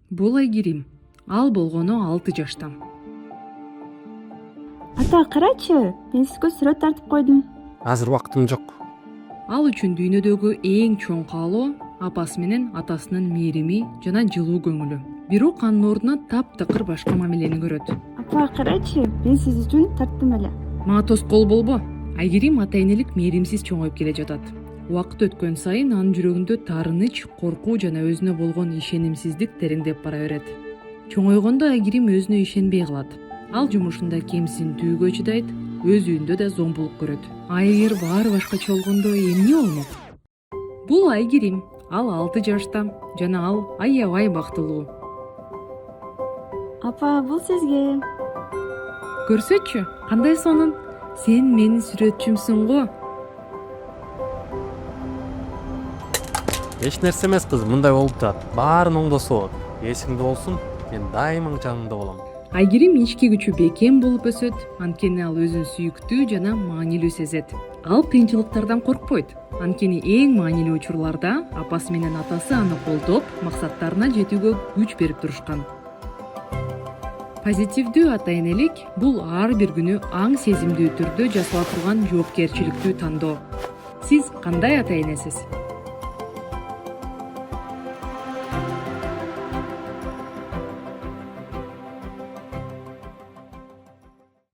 Бул Айгерим. Ал болгону 6 жашта. Ата, карачы, мен сизге сүрөт тартып койдум. Азыр убактым жок. Ал үчүн дүйнөдөгү эң чоң каалоо апасы менен атасынын мээрими жана жылуу көңүлү. Бирок анын ордуна таптакыр башка мамилени көрөт. Апа, карачы, мен сиз үчүн тарттым эле. Мага тоскоол болбо. Айгерим ата энелик мээримсиз чоңоюп келе жатат. Убакыт өткөн сайын анын жүрөгүндө таарыныч, коркуу жана өзүнө болгон ишенимсиздик тереңдеп бара берет. Чоңойгондо Айгерим өзүнө ишенбей калат. Ал жумушунда кемсинтүүгө чыдайт, өз үйүндө да зомбулук көрөт. А эгер баары башкача болгондо эмне болмок? Бул Айгерим. Ал 6 жашта жана ал аябай бактылуу. Апа, бул сизге. Көрсөтчү, кандай сонун? Сен менин сүрөтчүмсүң го. Эч нерсе эмес кыз, мындай болуп турат. Баарын оңдосо болот. Эсиңде болсун, мен дайыма жаныңда болом. Айгерим ички күчү бекем болуп өсөт, анткени ал өзүн сүйүктүү жана маанилүү сезет. Ал кыйынчылыктардан коркпойт, анткени эң маанилүү учурларда апасы менен атасы аны колдоп, максаттарына жетүүгө күч берип турушкан. Позитивдүү ата энелик бул ар бир күнү аң сезимдүү түрдө жасала турган жоопкерчиликтүү тандоо. Сиз кандай ата энесиз?